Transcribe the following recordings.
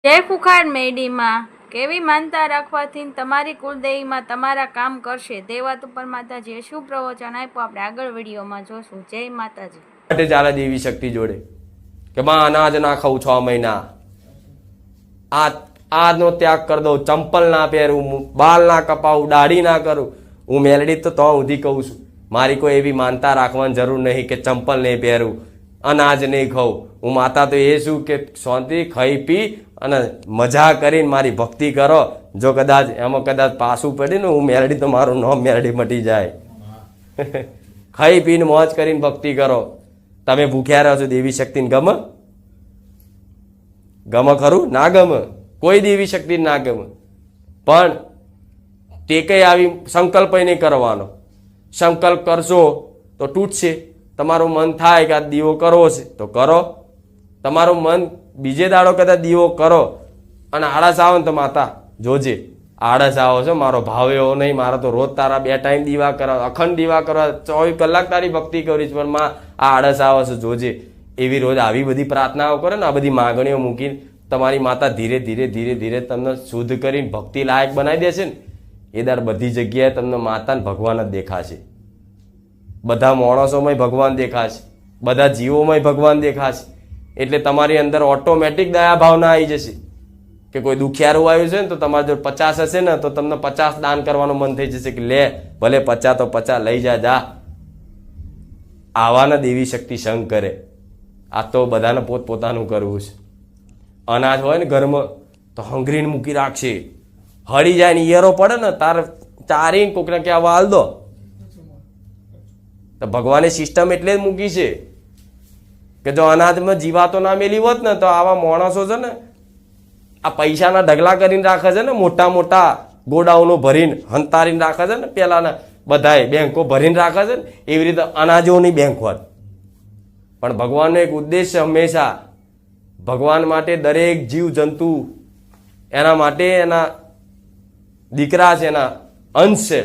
જય કુખાર મેડીમાં કેવી માનતા રાખવાથી તમારી કુળદેવીમાં તમારા કામ કરશે તે વાત ઉપર માતાજીએ શું પ્રવચન આપ્યું આપણે આગળ વિડીયોમાં જોશું. જય માતાજી. માટે ચાલે દેવી શક્તિ જોડે કે માં અનાજ ના ખાઉં 6 મહિના, આનો ત્યાગ કરી દઉં, ચંપલ ના પહેરું, બાલ ના કપાવું, દાઢી ના કરું. હું મેલડી તો સુધી કહું છું, મારી કોઈ એવી માનતા રાખવાની જરૂર નહીં કે ચંપલ નહીં પહેરું, અનાજ નહીં ખાઉં. હું માતા તો એ છું કે શાંતિ ખાઈ પી અને મજા કરીને મારી ભક્તિ કરો. જો કદાચ એમાં કદાચ પાછું પડે ને હું મેલડી તો મારું નામ મેલડી મટી જાય. ખાઈ પીને મોજ કરીને ભક્તિ કરો. તમે ભૂખ્યા રહો છો, દેવી શક્તિને ગમે? ગમે ખરું? ના ગમે. કોઈ દેવી શક્તિ ના ગમે. પણ તે કઈ આવી સંકલ્પ નહીં કરવાનો. સંકલ્પ કરશો તો તૂટશે. તમારું મન થાય કે આ દીવો કરવો છે તો કરો. તમારું મન બીજે દાડો કદાચ દીવો કરો અને આળસ આવે ને તો માતા જોજે આળસ આવો છો, મારો ભાવ એવો નહીં, મારો તો રોજ તારા 2 ટાઈમ દીવા કરવા, અખંડ દીવા કરવા, 24 કલાક તારી ભક્તિ કરીશ, પણ માં આ આળસ આવે છે જોજે. એવી રોજ આવી બધી પ્રાર્થનાઓ કરે ને, આ બધી માગણીઓ મૂકીને તમારી માતા ધીરે ધીરે ધીરે ધીરે તમને શુદ્ધ કરીને ભક્તિ લાયક બનાવી દેશે ને, એ દર બધી જગ્યાએ તમને માતાને ભગવાન જ દેખાશે. બધા માણસોમાં ભગવાન દેખાશે, બધા જીવોમાં ભગવાન દેખાશે. એટલે તમારી અંદર ઓટોમેટિક દયા ભાવના આવી જશે કે કોઈ દુખિયારું આવ્યું છે ને તો તમારે જો 50 હશે ને તો તમને 50 દાન કરવાનું મન થઈ જશે કે લે ભલે 50 તો 50 લઈ જા. આવાના દેવી શક્તિ સંગ કરે. આ તો બધાને પોતપોતાનું કરવું છે. અનાજ હોય ને ઘરમાં તો હંગરીને મૂકી રાખશે, હળી જાય ને ઈયરો પડે ને તાર ચારીને કોકને ક્યાં વાલ દો. તો ભગવાને સિસ્ટમ એટલે જ મૂકી છે કે જો અનાજમાં જીવાતો ના મેલી હોત ને તો આવા માણસો છે ને આ પૈસાના ઢગલા કરીને રાખે છે ને, મોટા મોટા ગોડાઉનો ભરીને હંતારીને રાખે છે ને, પેલાના બધાએ બેંકો ભરીને રાખે છે ને, એવી રીતે અનાજોની બેંક હોત. પણ ભગવાનનો એક ઉદ્દેશ્ય હંમેશા, ભગવાન માટે દરેક જીવ જંતુ એના માટે એના દીકરા છે, એના અંશ છે,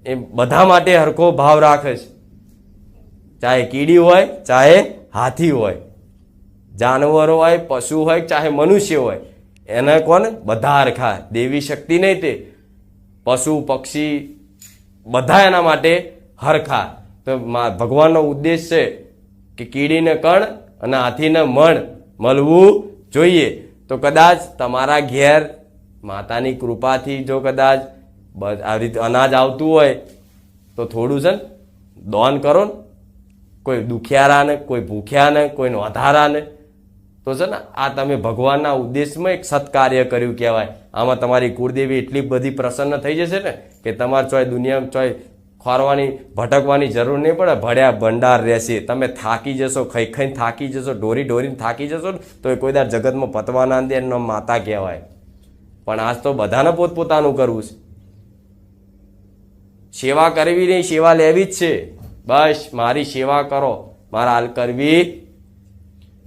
એ બધા માટે હરખો ભાવ રાખે છે. ચાહે કીડી હોય, ચાહે હાથી હોય, જાનવરો હોય, પશુ હોય, ચાહે મનુષ્ય હોય, એને કોને બધા હરખા. દેવી શક્તિ નહીં, તે પશુ પક્ષી બધા એના માટે હરખા. તો ભગવાનનો ઉદ્દેશ છે કે કીડીને કણ અને હાથીને મણ મળવું જોઈએ. તો કદાચ તમારા ઘેર માતાની કૃપાથી જો કદાચ આવી રીતે અનાજ આવતું હોય તો થોડું છે ને દાન કરો ને, કોઈ દુખિયારાને, કોઈ ભૂખ્યાને, કોઈ નોંધારાને. તો છે ને આ તમે ભગવાનના ઉદ્દેશમાં એક સત્કાર્ય કર્યું કહેવાય. આમાં તમારી કુળદેવી એટલી બધી પ્રસન્ન થઈ જશે ને કે તમારે ચોય દુનિયામાં ચોય ખોરવાની ભટકવાની જરૂર નહીં પડે. ભળ્યા ભંડાર રહેશે. તમે થાકી જશો, ખાઈ ખાઈને થાકી જશો, ઢોરી ઢોરીને થાકી જશો ને તો એ કોઈ દર જગતમાં પતવા ના દે, એનો માતા કહેવાય. પણ આજ તો બધાને પોતપોતાનું કરવું છે. સેવા કરવી નહીં, સેવા લેવી જ છે. બસ મારી સેવા કરો, મારા હાલ કરવી.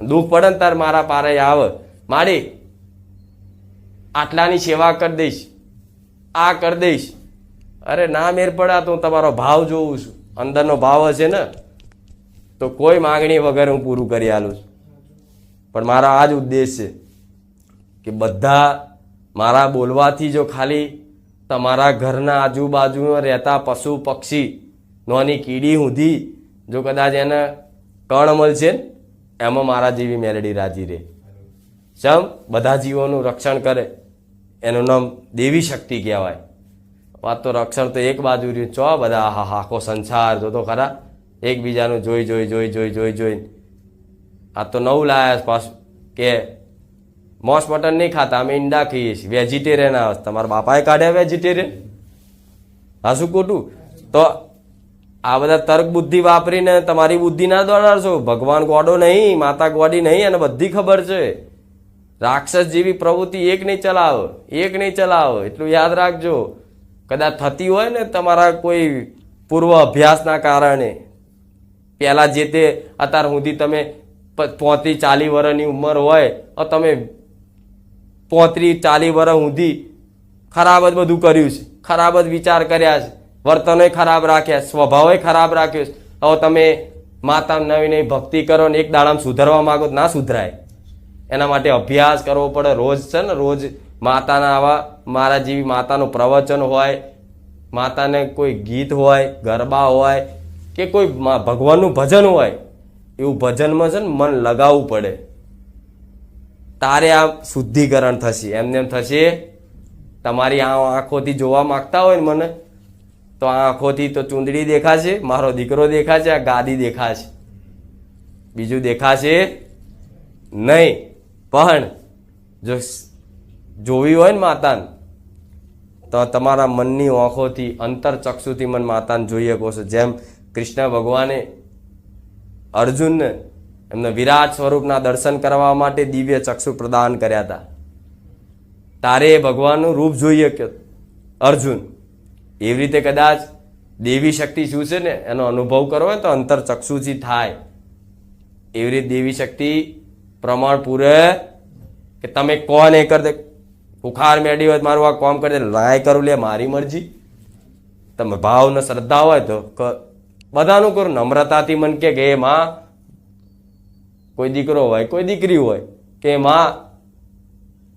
દુઃખ પડે ને તાર મારા પારે આવ, માડી આટલાની સેવા કરી દઈશ, આ કરી દઈશ. અરે ના મેર પડ્યા તો હું તમારો ભાવ જોઉં છું. અંદરનો ભાવ હશે ને તો કોઈ માગણી વગર હું પૂરું કરી આલું છું. પણ મારા આ જ ઉદ્દેશ છે કે બધા મારા બોલવાથી જો ખાલી તમારા ઘરના આજુબાજુમાં રહેતા પશુ પક્ષી, નાની કીડી સુધી જો કદાચ એને કણ મળશે ને એમાં મારા જેવી મેલડી રાજી રહે. સમ બધા જીવોનું રક્ષણ કરે, એનું નામ દેવી શક્તિ કહેવાય. વાત તો રક્ષણ તો એક બાજુ રહ્યું, ચો બધા આખો સંસાર જોતો ખરા એકબીજાનું જોઈ જોઈ જોઈ જોઈ જોઈ જોઈ. આ તો નવું લાયા પાછું કે મોસ મટન નહીં ખાતા, અમે ઈંડા ખાઈએ છીએ, વેજીટેરિયન આવે. તમારા બાપાએ કાઢ્યા વેજીટેરિયન? હા શું ખોટું? તો આ બધા તર્ક બુદ્ધિ વાપરીને તમારી બુદ્ધિ ના દોડાડશો. ભગવાન ગોડો નહીં, માતા ગોડી નહીં, અને બધી ખબર છે. રાક્ષસ જેવી પ્રવૃત્તિ એક નહીં ચલાવો, એક નહીં ચલાવો, એટલું યાદ રાખજો. કદાચ થતી હોય ને તમારા કોઈ પૂર્વ અભ્યાસના કારણે, પહેલા જે તે અત્યાર સુધી તમે 35-40 વર્ષની ઉંમર હોય, તમે 35-40 વર્ષ સુધી ખરાબ જ બધું કર્યું છે, ખરાબ જ વિચાર કર્યા છે, વર્તનો ખરાબ રાખ્યા, સ્વભાવ ખરાબ રાખ્યો છે. હવે તમે માતા નવી નવી ભક્તિ કરો ને એક દાડામાં સુધરવા માંગો ના સુધરાય. એના માટે અભ્યાસ કરવો પડે. રોજ છે ને રોજ માતાના આવા મારા જેવી માતાનું પ્રવચન હોય, માતાને કોઈ ગીત હોય, ગરબા હોય કે કોઈ ભગવાનનું ભજન હોય, એવું ભજનમાં છે ને મન લગાવવું પડે. તારે આ શુદ્ધિકરણ થશે. એમને એમ થશે? તમારી આ આંખોથી જોવા માંગતા હોય ને મને, તો આ આંખોથી તો ચૂંદડી દેખાશે, મારો દીકરો દેખાશે, આ ગાદી દેખાશે, બીજું દેખાશે નહીં. પણ જો જોવી હોય ને માતાને, તો તમારા મનની આંખોથી, અંતરચક્ષુથી મન માતાને જોઈ શકો છો. જેમ કૃષ્ણ ભગવાને અર્જુનને એમના વિરાટ સ્વરૂપના દર્શન કરવા માટે દિવ્ય ચક્ષુ પ્રદાન કર્યા હતા. તારે ભગવાનનું રૂપ જોઈ શક્યો અર્જુન. એવી રીતે કદાચ દેવી શક્તિ શું છે ને એનો અનુભવ કરવો હોય તો અંતરચક્ષુથી થાય. એવી રીતે દેવી શક્તિ પ્રમાણ પૂરે કે તમે કોણ એ કરી દે, બુખાર મેળી હોય મારું આ કામ કરી દે, લાય કરું લે, મારી મરજી. તમે ભાવ ને શ્રદ્ધા હોય તો બધાનું કરું. નમ્રતાથી મન કે એ માં, કોઈ દીકરો હોય કોઈ દીકરી હોય કે માં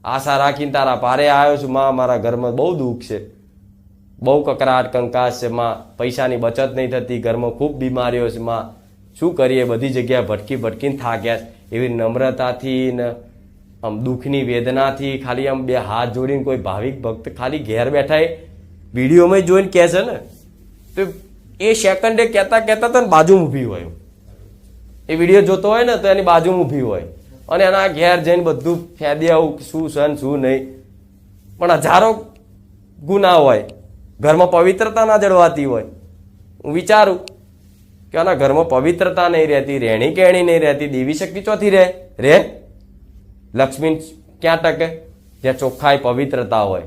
આશા રાખીને તારા પારે આવ્યો છું, માં મારા ઘરમાં બહુ દુઃખ છે, બહુ કકરાટ કંકાસ છે, માં પૈસાની બચત નહીં થતી, ઘરમાં ખૂબ બીમારીઓ છે, માં શું કરીએ, બધી જગ્યાએ ભટકીને થાક્યા છે. એવી નમ્રતાથી ને આમ દુઃખની વેદનાથી ખાલી આમ બે હાથ જોડીને કોઈ ભાવિક ભક્ત ખાલી ઘેર બેઠા એ વિડીયોમાં જોઈને કહે છે ને, તો એ સેકન્ડે કહેતા તો બાજુમાં ઊભી હોય. એ વિડીયો જોતો હોય ને તો એની બાજુમાં ઊભી હોય અને એના ઘેર જઈને બધું ફેદી આવું શું છે ને શું નહીં. પણ હજારો ગુના હોય, ઘરમાં પવિત્રતા ના જળવાતી હોય. હું વિચારું કે આના ઘરમાં પવિત્રતા નહીં રહેતી, રહેણી કહેણી નહીં રહેતી, દેવી શક્તિ ચોથી રે? લક્ષ્મી ક્યાં ટકે? જ્યાં ચોખ્ખાઈ પવિત્રતા હોય.